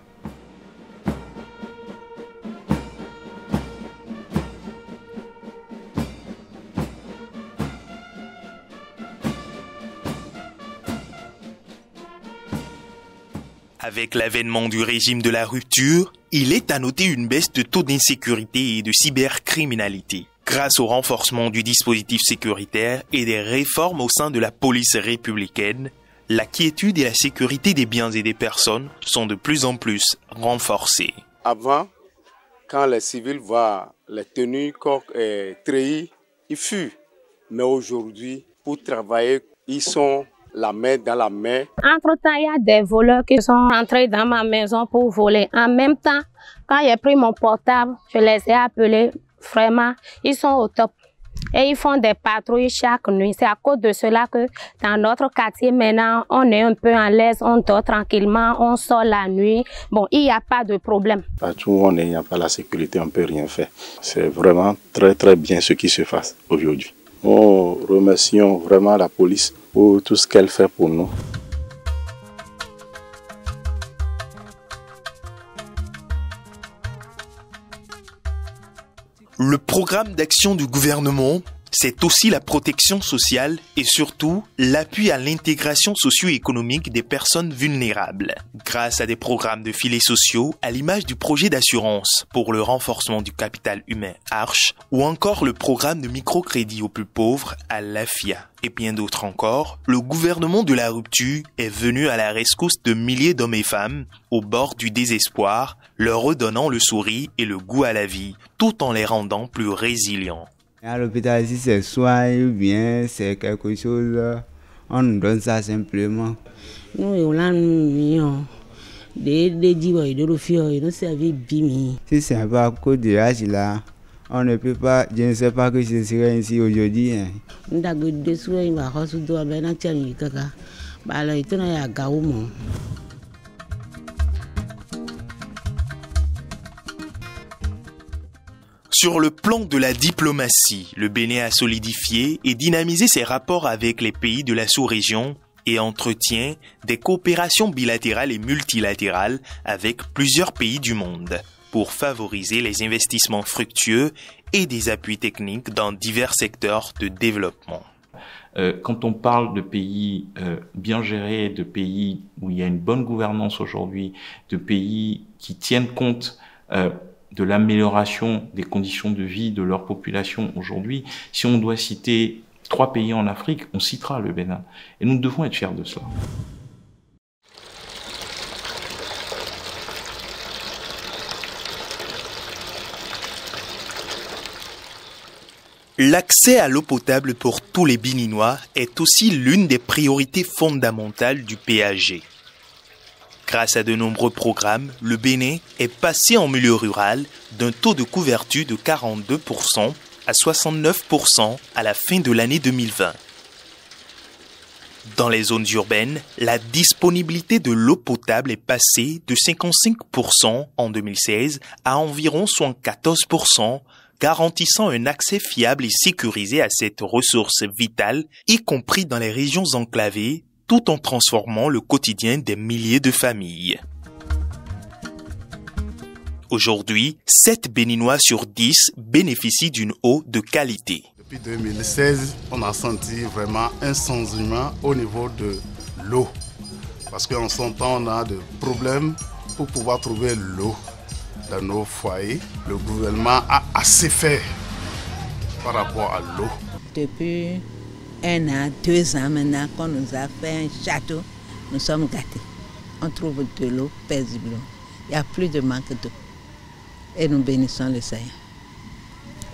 Avec l'avènement du régime de la rupture, il est à noter une baisse de taux d'insécurité et de cybercriminalité. Grâce au renforcement du dispositif sécuritaire et des réformes au sein de la police républicaine, la quiétude et la sécurité des biens et des personnes sont de plus en plus renforcées. Avant, quand les civils voient les tenues treillis, ils fuient. Mais aujourd'hui, pour travailler, ils sont la main dans la main. Entre-temps, il y a des voleurs qui sont rentrés dans ma maison pour voler. En même temps, quand j'ai pris mon portable, je les ai appelés. Vraiment, ils sont au top. Et ils font des patrouilles chaque nuit. C'est à cause de cela que dans notre quartier, maintenant, on est un peu en l'aise, on dort tranquillement, on sort la nuit. Bon, il n'y a pas de problème. Partout où on est, il n'y a pas la sécurité, on ne peut rien faire. C'est vraiment très très bien ce qui se passe aujourd'hui. Nous remercions vraiment la police pour tout ce qu'elle fait pour nous. Le programme d'action du gouvernement, c'est aussi la protection sociale et surtout l'appui à l'intégration socio-économique des personnes vulnérables. Grâce à des programmes de filets sociaux, à l'image du projet d'assurance pour le renforcement du capital humain Arche, ou encore le programme de microcrédit aux plus pauvres à l'AFIA, et bien d'autres encore, le gouvernement de la rupture est venu à la rescousse de milliers d'hommes et femmes au bord du désespoir, leur redonnant le sourire et le goût à la vie, tout en les rendant plus résilients. À l'hôpital, si c'est soin ou bien c'est quelque chose, on nous donne ça simplement. Si c'est un peu à cause de l'âge là, on ne peut pas, je ne sais pas que ce serait ainsi aujourd'hui. Sur le plan de la diplomatie, le Bénin a solidifié et dynamisé ses rapports avec les pays de la sous-région et entretient des coopérations bilatérales et multilatérales avec plusieurs pays du monde pour favoriser les investissements fructueux et des appuis techniques dans divers secteurs de développement. Quand on parle de pays bien gérés, de pays où il y a une bonne gouvernance aujourd'hui, de pays qui tiennent compte de l'amélioration des conditions de vie de leur population aujourd'hui, si on doit citer 3 pays en Afrique, on citera le Bénin. Et nous devons être fiers de cela. L'accès à l'eau potable pour tous les Béninois est aussi l'une des priorités fondamentales du PAG. Grâce à de nombreux programmes, le Bénin est passé en milieu rural d'un taux de couverture de 42% à 69% à la fin de l'année 2020. Dans les zones urbaines, la disponibilité de l'eau potable est passée de 55% en 2016 à environ 74%, garantissant un accès fiable et sécurisé à cette ressource vitale, y compris dans les régions enclavées, tout en transformant le quotidien des milliers de familles. Aujourd'hui, 7 Béninois sur 10 bénéficient d'une eau de qualité. Depuis 2016, on a senti vraiment un changement au niveau de l'eau. Parce qu'en son temps, on a des problèmes pour pouvoir trouver l'eau dans nos foyers. Le gouvernement a assez fait par rapport à l'eau. Depuis 1 an, 2 ans maintenant qu'on nous a fait un château, nous sommes gâtés. On trouve de l'eau paisiblement. Il n'y a plus de manque d'eau. Et nous bénissons le Seigneur.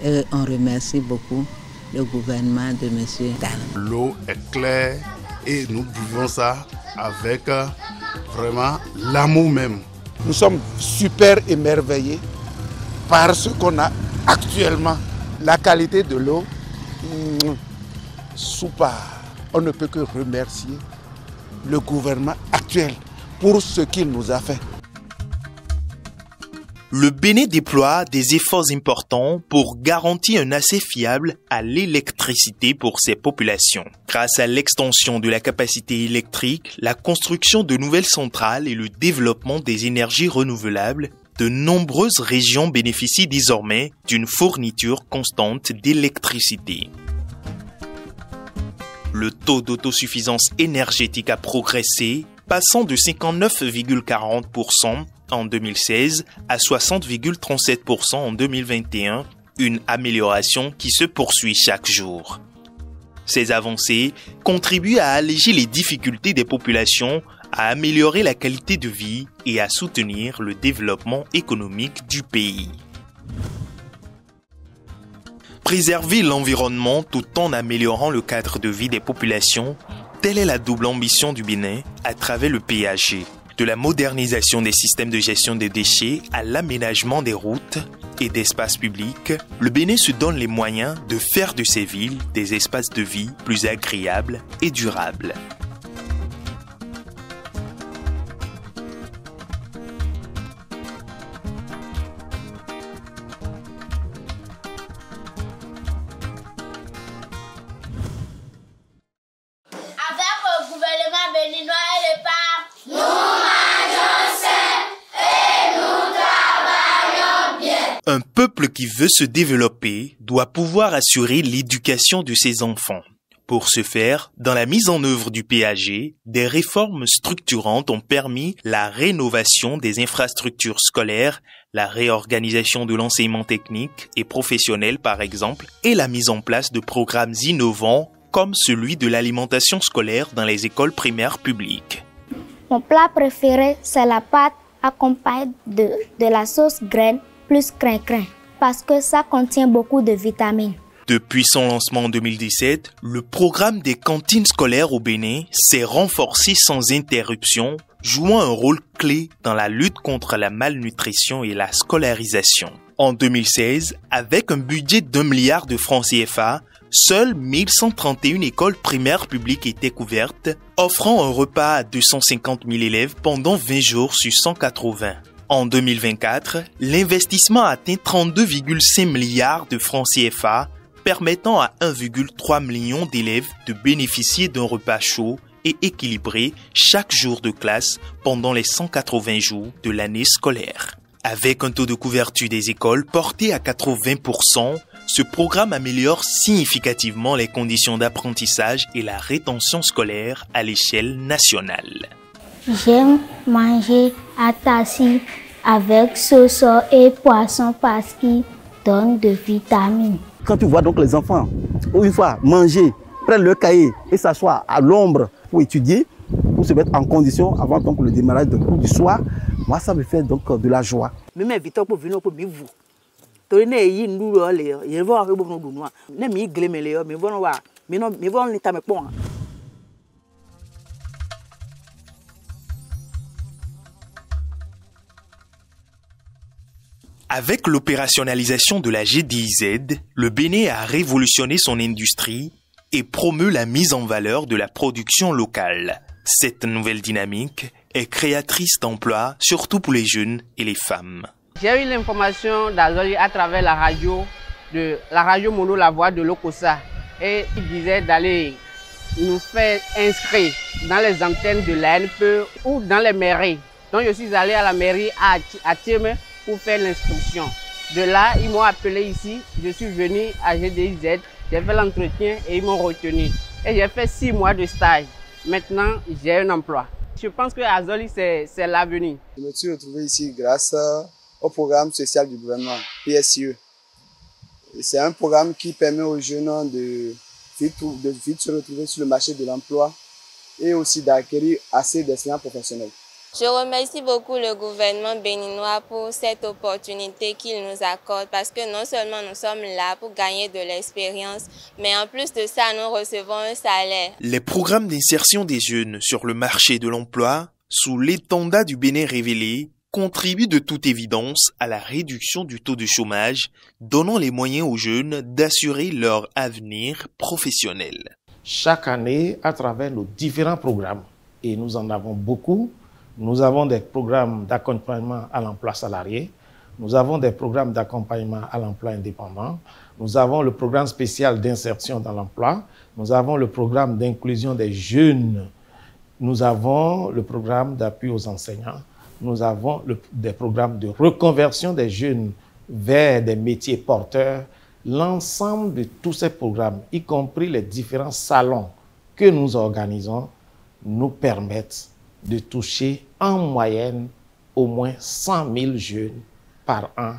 Et on remercie beaucoup le gouvernement de M. Talon. L'eau est claire et nous buvons ça avec vraiment l'amour même. Nous sommes super émerveillés par ce qu'on a actuellement. La qualité de l'eau, super. On ne peut que remercier le gouvernement actuel pour ce qu'il nous a fait. Le Bénin déploie des efforts importants pour garantir un accès fiable à l'électricité pour ses populations. Grâce à l'extension de la capacité électrique, la construction de nouvelles centrales et le développement des énergies renouvelables, de nombreuses régions bénéficient désormais d'une fourniture constante d'électricité. Le taux d'autosuffisance énergétique a progressé, passant de 59,40% en 2016 à 60,37% en 2021, une amélioration qui se poursuit chaque jour. Ces avancées contribuent à alléger les difficultés des populations, à améliorer la qualité de vie et à soutenir le développement économique du pays. Préserver l'environnement tout en améliorant le cadre de vie des populations, telle est la double ambition du Bénin à travers le PAG. De la modernisation des systèmes de gestion des déchets à l'aménagement des routes et d'espaces publics, le Bénin se donne les moyens de faire de ces villes des espaces de vie plus agréables et durables. Un peuple qui veut se développer doit pouvoir assurer l'éducation de ses enfants. Pour ce faire, dans la mise en œuvre du PAG, des réformes structurantes ont permis la rénovation des infrastructures scolaires, la réorganisation de l'enseignement technique et professionnel par exemple, et la mise en place de programmes innovants comme celui de l'alimentation scolaire dans les écoles primaires publiques. Mon plat préféré, c'est la pâte accompagnée de la sauce graine plus crin-crin, parce que ça contient beaucoup de vitamines. Depuis son lancement en 2017, le programme des cantines scolaires au Bénin s'est renforcé sans interruption, jouant un rôle clé dans la lutte contre la malnutrition et la scolarisation. En 2016, avec un budget d'1 milliard de francs CFA, seules 1131 écoles primaires publiques étaient couvertes, offrant un repas à 250 000 élèves pendant 20 jours sur 180. En 2024, l'investissement atteint 32,5 milliards de francs CFA, permettant à 1,3 million d'élèves de bénéficier d'un repas chaud et équilibré chaque jour de classe pendant les 180 jours de l'année scolaire. Avec un taux de couverture des écoles porté à 80%, ce programme améliore significativement les conditions d'apprentissage et la rétention scolaire à l'échelle nationale. J'aime manger à tassi avec sauce et poisson parce qu'ils donnent de vitamines. Quand tu vois donc les enfants, une fois manger, prennent le cahier et s'asseoir à l'ombre pour étudier, pour se mettre en condition avant donc le démarrage du cours du soir, moi ça me fait donc de la joie. Même invité pour venir pour vous. tori ne yi ndu le ye vo a bo no du no na mi gleme le mi vo no wa mi vo ni ta me pon. Avec l'opérationnalisation de la GDIZ, le Bénin a révolutionné son industrie et promeut la mise en valeur de la production locale. Cette nouvelle dynamique est créatrice d'emplois, surtout pour les jeunes et les femmes. J'ai eu l'information d'Azoli à travers la radio Mono La Voix de l'Okosa, et il disait d'aller nous faire inscrire dans les antennes de l'ANPE ou dans les mairies. Donc je suis allé à la mairie à Thieme pour faire l'inscription. De là, ils m'ont appelé ici, je suis venu à GDIZ, j'ai fait l'entretien et ils m'ont retenu. Et j'ai fait 6 mois de stage. Maintenant, j'ai un emploi. Je pense que Azoli, c'est l'avenir. Je me suis retrouvé ici grâce au programme social du gouvernement, PSE. C'est un programme qui permet aux jeunes de vite se retrouver sur le marché de l'emploi et aussi d'acquérir assez d'expérience professionnelle. Je remercie beaucoup le gouvernement béninois pour cette opportunité qu'il nous accorde parce que non seulement nous sommes là pour gagner de l'expérience, mais en plus de ça, nous recevons un salaire. Les programmes d'insertion des jeunes sur le marché de l'emploi, sous l'étendard du Bénin révélé, contribuent de toute évidence à la réduction du taux de chômage, donnant les moyens aux jeunes d'assurer leur avenir professionnel. Chaque année, à travers nos différents programmes, et nous en avons beaucoup, nous avons des programmes d'accompagnement à l'emploi salarié, nous avons des programmes d'accompagnement à l'emploi indépendant, nous avons le programme spécial d'insertion dans l'emploi, nous avons le programme d'inclusion des jeunes, nous avons le programme d'appui aux enseignants, nous avons des programmes de reconversion des jeunes vers des métiers porteurs. L'ensemble de tous ces programmes, y compris les différents salons que nous organisons, nous permettent de toucher en moyenne au moins 100 000 jeunes par an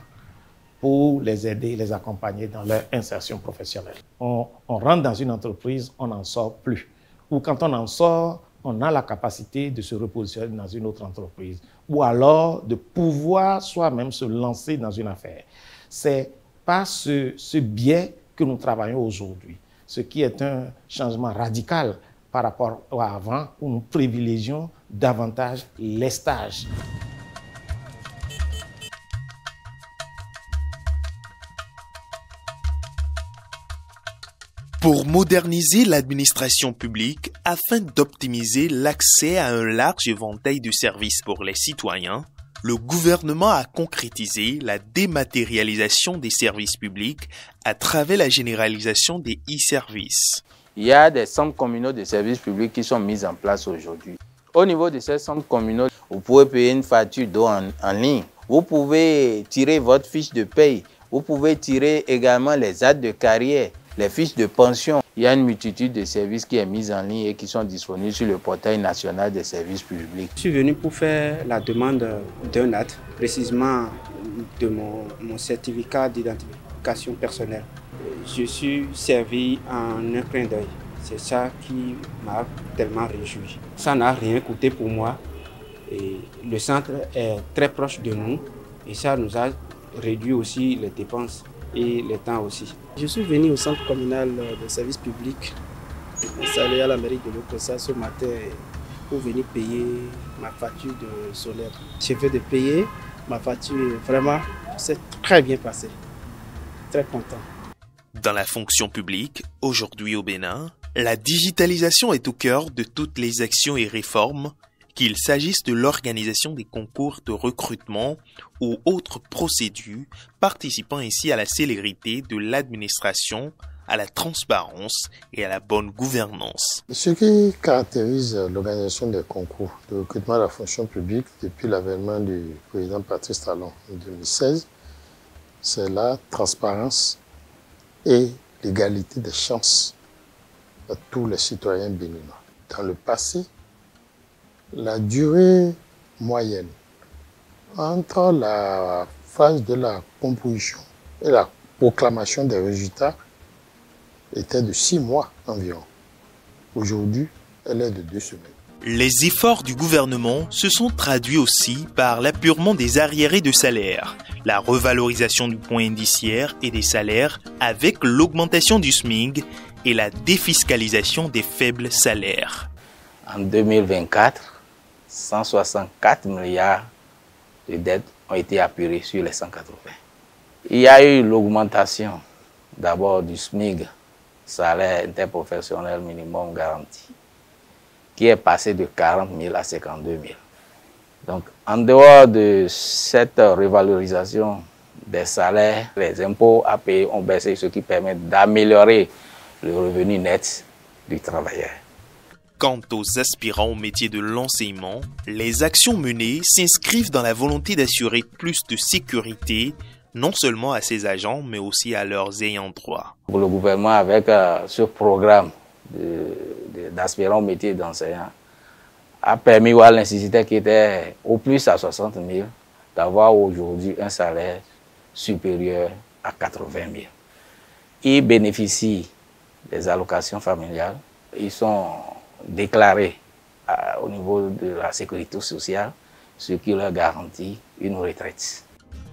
pour les aider, les accompagner dans leur insertion professionnelle. On rentre dans une entreprise, on n'en sort plus. Ou quand on en sort, on a la capacité de se repositionner dans une autre entreprise. Ou alors de pouvoir soi-même se lancer dans une affaire. C'est par ce biais que nous travaillons aujourd'hui, ce qui est un changement radical par rapport à avant, où nous privilégions davantage les stages. Pour moderniser l'administration publique afin d'optimiser l'accès à un large éventail de services pour les citoyens, le gouvernement a concrétisé la dématérialisation des services publics à travers la généralisation des e-services. Il y a des centres communaux de services publics qui sont mis en place aujourd'hui. Au niveau de ces centres communaux, vous pouvez payer une facture d'eau en ligne. Vous pouvez tirer votre fiche de paye. Vous pouvez tirer également les actes de carrière, les fiches de pension. Il y a une multitude de services qui est mise en ligne et qui sont disponibles sur le portail national des services publics. Je suis venu pour faire la demande d'un acte, précisément de mon certificat d'identification personnelle. Je suis servi en un clin d'œil. C'est ça qui m'a tellement réjoui. Ça n'a rien coûté pour moi. Et le centre est très proche de nous et ça nous a réduit aussi les dépenses et le temps aussi. Je suis venu au centre communal de services publics, installé à la mairie de l'Okosa ce matin pour venir payer ma facture de solaire. Je viens de payer ma facture, vraiment, c'est très bien passé. Très content. Dans la fonction publique, aujourd'hui au Bénin, la digitalisation est au cœur de toutes les actions et réformes, qu'il s'agisse de l'organisation des concours de recrutement ou autres procédures, participant ainsi à la célérité de l'administration, à la transparence et à la bonne gouvernance. Ce qui caractérise l'organisation des concours de recrutement à la fonction publique depuis l'avènement du président Patrice Talon en 2016, c'est la transparence et l'égalité des chances à tous les citoyens béninois. Dans le passé, la durée moyenne entre la phase de la composition et la proclamation des résultats était de 6 mois environ. Aujourd'hui, elle est de 2 semaines. Les efforts du gouvernement se sont traduits aussi par l'apurement des arriérés de salaire, la revalorisation du point indiciaire et des salaires avec l'augmentation du SMIC et la défiscalisation des faibles salaires. En 2024, 164 milliards de dettes ont été apurées sur les 180. Il y a eu l'augmentation d'abord du SMIC, salaire interprofessionnel minimum garanti, qui est passé de 40 000 à 52 000. Donc, en dehors de cette revalorisation des salaires, les impôts à payer ont baissé, ce qui permet d'améliorer le revenu net du travailleur. Quant aux aspirants au métier de l'enseignement, les actions menées s'inscrivent dans la volonté d'assurer plus de sécurité, non seulement à ces agents, mais aussi à leurs ayants droit. Pour le gouvernement, avec ce programme d'aspirants au métier d'enseignant, a permis à l'instituteur qui était au plus à 60 000 d'avoir aujourd'hui un salaire supérieur à 80 000. Ils bénéficient des allocations familiales. Ils sont déclarés au niveau de la sécurité sociale, ce qui leur garantit une retraite.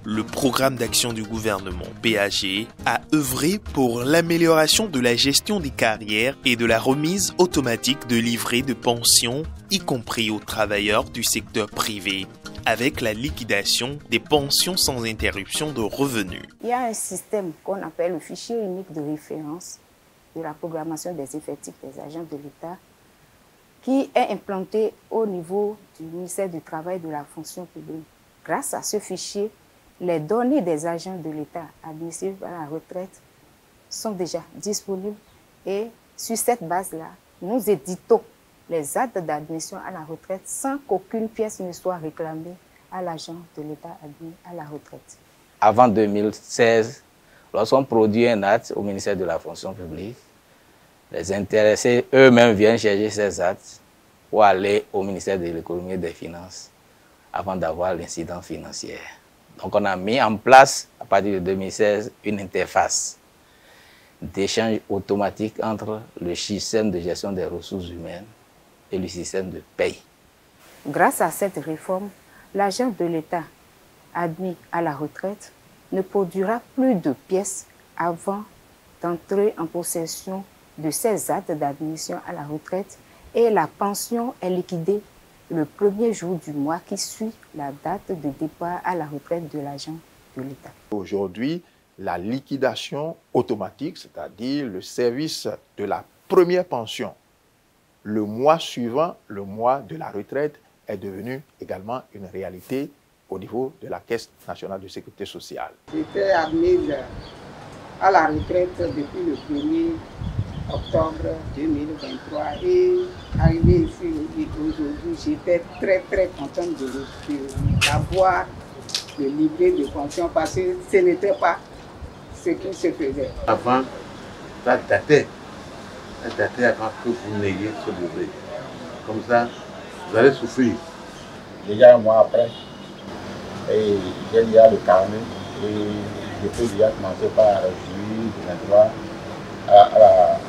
Le programme d'action du gouvernement PAG a œuvré pour l'amélioration de la gestion des carrières et de la remise automatique de livrets de pension, y compris aux travailleurs du secteur privé, avec la liquidation des pensions sans interruption de revenus. Il y a un système qu'on appelle le fichier unique de référence de la programmation des effectifs des agents de l'État qui est implanté au niveau du ministère du Travail et de la fonction publique. Grâce à ce fichier, les données des agents de l'État admissibles à la retraite sont déjà disponibles et sur cette base-là, nous éditons les actes d'admission à la retraite sans qu'aucune pièce ne soit réclamée à l'agent de l'État admis à la retraite. Avant 2016, lorsqu'on produit un acte au ministère de la fonction publique, les intéressés eux-mêmes viennent chercher ces actes pour aller au ministère de l'économie et des finances avant d'avoir l'incident financier. Donc on a mis en place, à partir de 2016, une interface d'échange automatique entre le système de gestion des ressources humaines et le système de paye. Grâce à cette réforme, l'agent de l'État admis à la retraite ne produira plus de pièces avant d'entrer en possession de ses actes d'admission à la retraite et la pension est liquidée le premier jour du mois qui suit la date de départ à la retraite de l'agent de l'État. Aujourd'hui, la liquidation automatique, c'est-à-dire le service de la première pension, le mois suivant, le mois de la retraite, est devenu également une réalité au niveau de la Caisse nationale de sécurité sociale. J'étais admise à la retraite depuis le 1er octobre 2023 et arrivé ici aujourd'hui, j'étais très contente d'avoir le livret de pension parce que ce n'était pas ce qui se faisait. Avant, ça datait avant que vous n'ayez ce livret. Comme ça, vous allez souffrir. Déjà un mois après, et j'ai déjà le carnet et je peux déjà commencer par jouir de mes droits à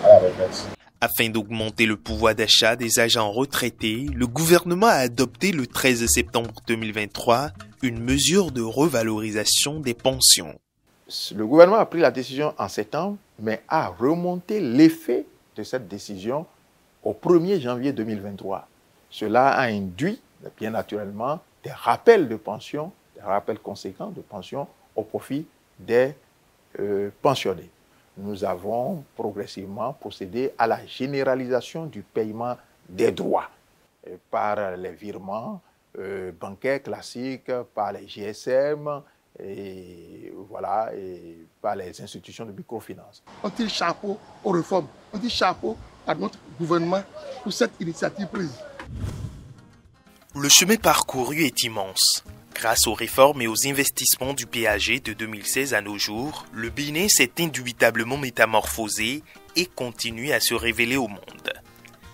la retraite. Afin d'augmenter le pouvoir d'achat des agents retraités, le gouvernement a adopté le 13 septembre 2023 une mesure de revalorisation des pensions. Le gouvernement a pris la décision en septembre, mais a remonté l'effet de cette décision au 1er janvier 2023. Cela a induit, bien naturellement, des rappels de pension, des rappels conséquents de pension au profit des pensionnés. Nous avons progressivement procédé à la généralisation du paiement des droits par les virements bancaires classiques, par les GSM et par les institutions de microfinance. On tire chapeau aux réformes, on dit chapeau à notre gouvernement pour cette initiative prise. Le chemin parcouru est immense. Grâce aux réformes et aux investissements du PAG de 2016 à nos jours, le Bénin s'est indubitablement métamorphosé et continue à se révéler au monde.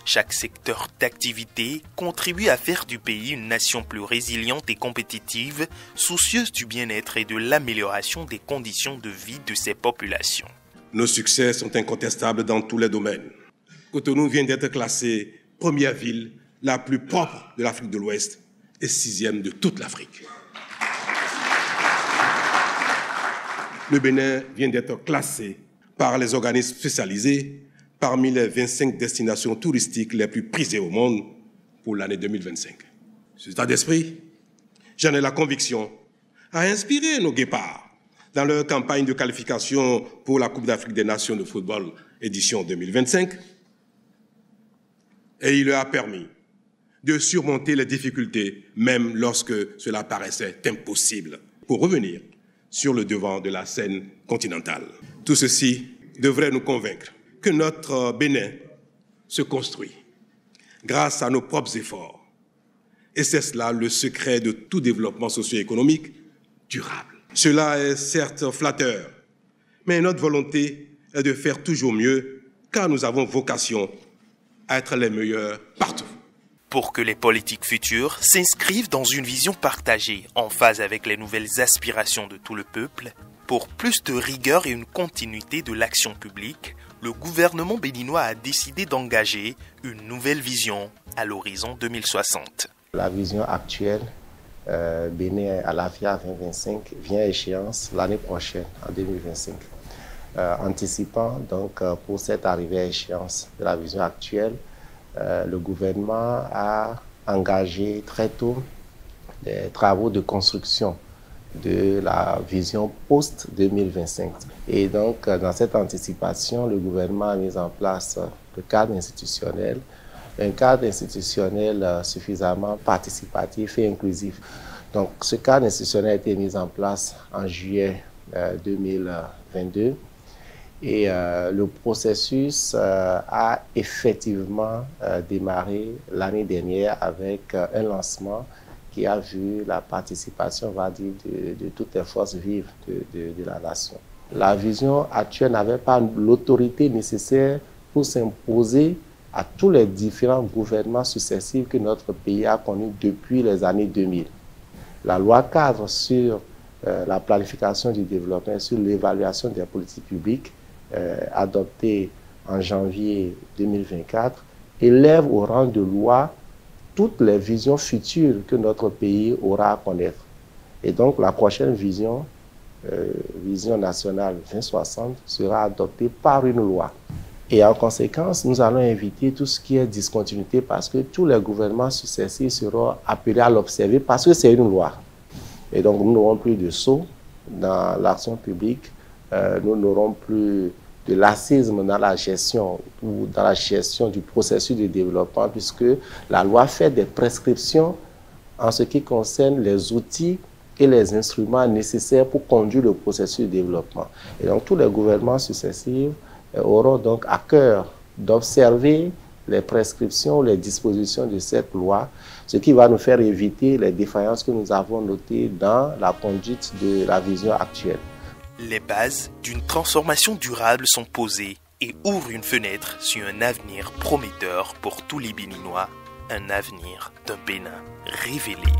Chaque secteur d'activité contribue à faire du pays une nation plus résiliente et compétitive, soucieuse du bien-être et de l'amélioration des conditions de vie de ses populations. Nos succès sont incontestables dans tous les domaines. Cotonou vient d'être classée première ville la plus propre de l'Afrique de l'Ouest et 6e de toute l'Afrique. Le Bénin vient d'être classé par les organismes spécialisés parmi les 25 destinations touristiques les plus prisées au monde pour l'année 2025. Cet état d'esprit, j'en ai la conviction, a inspiré nos guépards dans leur campagne de qualification pour la Coupe d'Afrique des Nations de football édition 2025, et il leur a permis de surmonter les difficultés, même lorsque cela paraissait impossible, pour revenir sur le devant de la scène continentale. Tout ceci devrait nous convaincre que notre Bénin se construit grâce à nos propres efforts. Et c'est cela le secret de tout développement socio-économique durable. Cela est certes flatteur, mais notre volonté est de faire toujours mieux, car nous avons vocation à être les meilleurs partout. Pour que les politiques futures s'inscrivent dans une vision partagée, en phase avec les nouvelles aspirations de tout le peuple, pour plus de rigueur et une continuité de l'action publique, le gouvernement béninois a décidé d'engager une nouvelle vision à l'horizon 2060. La vision actuelle, Bénin à l'AFIA 2025, vient à échéance l'année prochaine, en 2025. Anticipant donc pour cette arrivée à échéance de la vision actuelle, le gouvernement a engagé très tôt des travaux de construction de la vision post-2025. Et donc, dans cette anticipation, le gouvernement a mis en place le cadre institutionnel, un cadre institutionnel suffisamment participatif et inclusif. Donc, ce cadre institutionnel a été mis en place en juillet 2022. Et le processus a effectivement démarré l'année dernière avec un lancement qui a vu la participation, on va dire, de toutes les forces vives de la nation. La vision actuelle n'avait pas l'autorité nécessaire pour s'imposer à tous les différents gouvernements successifs que notre pays a connus depuis les années 2000. La loi cadre sur la planification du développement, sur l'évaluation des politiques publiques, adoptée en janvier 2024, élève au rang de loi toutes les visions futures que notre pays aura à connaître. Et donc la prochaine vision, vision nationale 2060, sera adoptée par une loi. Et en conséquence, nous allons éviter tout ce qui est discontinuité parce que tous les gouvernements successifs seront appelés à l'observer parce que c'est une loi. Et donc nous n'aurons plus de saut dans l'action publique, nous n'aurons plus de laxisme dans la gestion ou dans la gestion du processus de développement puisque la loi fait des prescriptions en ce qui concerne les outils et les instruments nécessaires pour conduire le processus de développement. Et donc tous les gouvernements successifs auront donc à cœur d'observer les prescriptions, les dispositions de cette loi, ce qui va nous faire éviter les défaillances que nous avons notées dans la conduite de la vision actuelle. Les bases d'une transformation durable sont posées et ouvrent une fenêtre sur un avenir prometteur pour tous les Béninois, un avenir d'un Bénin révélé.